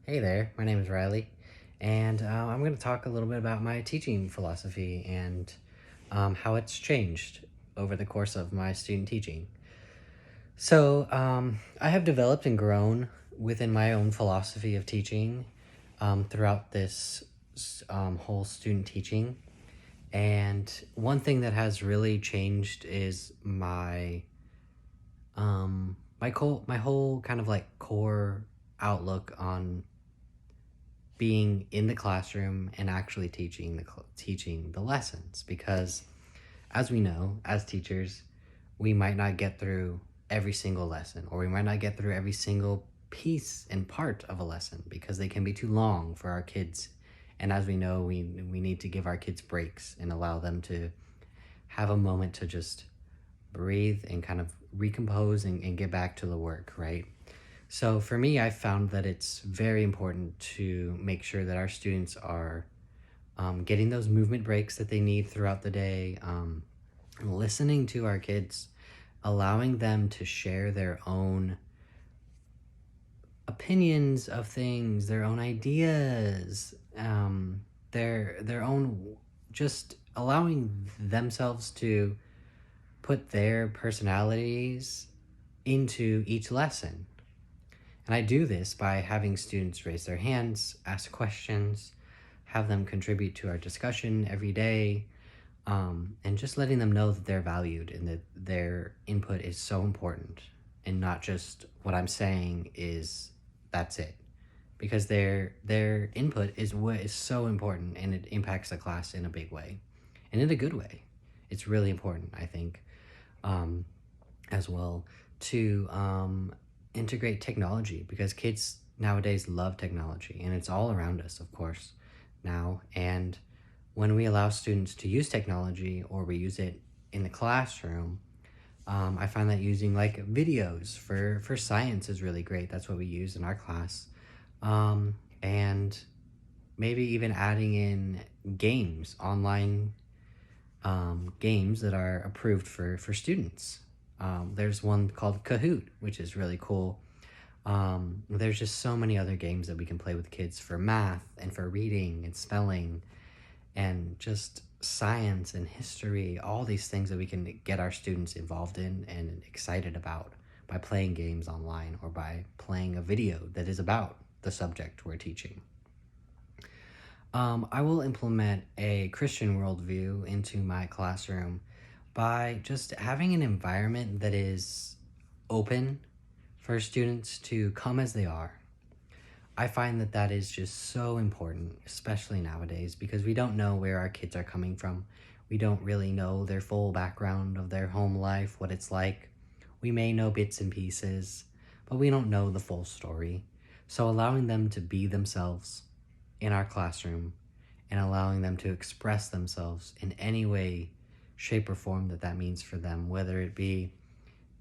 Hey there, my name is Riley, and I'm going to talk a little bit about my teaching philosophy and how it's changed over the course of my student teaching. I have developed and grown within my own philosophy of teaching throughout this whole student teaching. And one thing that has really changed is my whole kind of like core outlook on being in the classroom and actually teaching the lessons, because as we know, as teachers, we might not get through every single lesson, or we might not get through every single piece and part of a lesson because they can be too long for our kids. And as we know, we need to give our kids breaks and allow them to have a moment to just breathe and kind of recompose and get back to the work, right? So for me, I found that it's very important to make sure that our students are getting those movement breaks that they need throughout the day, listening to our kids, allowing them to share their own opinions of things, their own ideas, their own, just allowing themselves to put their personalities into each lesson. And I do this by having students raise their hands, ask questions, have them contribute to our discussion every day, and just letting them know that they're valued and that their input is so important, and not just what I'm saying is that's it. Because their input is what is so important, and it impacts the class in a big way and in a good way. It's really important, I think, um, as well, to integrate technology, because kids nowadays love technology and it's all around us, of course, now. And when we allow students to use technology, or we use it in the classroom, I find that using like videos for science is really great. That's what we use in our class. And maybe even adding in games, online games that are approved for students. There's one called Kahoot, which is really cool. There's just so many other games that we can play with kids for math and for reading and spelling and just science and history, all these things that we can get our students involved in and excited about by playing games online, or by playing a video that is about the subject we're teaching. I will implement a Christian worldview into my classroom by just having an environment that is open for students to come as they are. I find that that is just so important, especially nowadays, because we don't know where our kids are coming from. We don't really know their full background of their home life, what it's like. We may know bits and pieces, but we don't know the full story. So allowing them to be themselves in our classroom, and allowing them to express themselves in any way, shape, or form that means for them, whether it be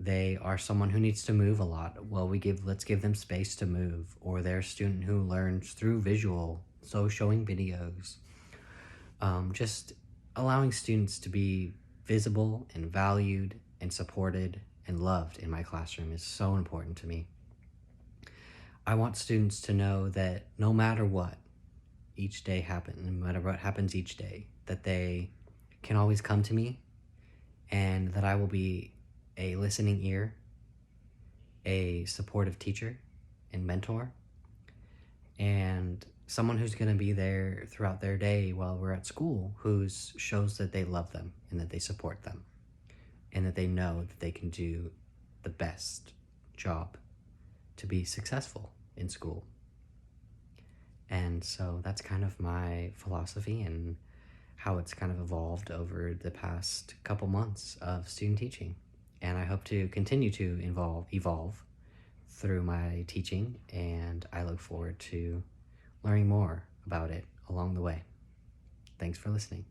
they are someone who needs to move a lot, well, let's give them space to move, or they're a student who learns through visual, so showing videos. Just allowing students to be visible and valued and supported and loved in my classroom is so important to me. I want students to know that no matter what each day happens, no matter what happens each day, that they can always come to me, and that I will be a listening ear, a supportive teacher and mentor, and someone who's going to be there throughout their day while we're at school, who shows that they love them and that they support them, and that they know that they can do the best job to be successful in school. And so that's kind of my philosophy and how it's kind of evolved over the past couple months of student teaching. And I hope to continue to evolve through my teaching, and I look forward to learning more about it along the way. Thanks for listening.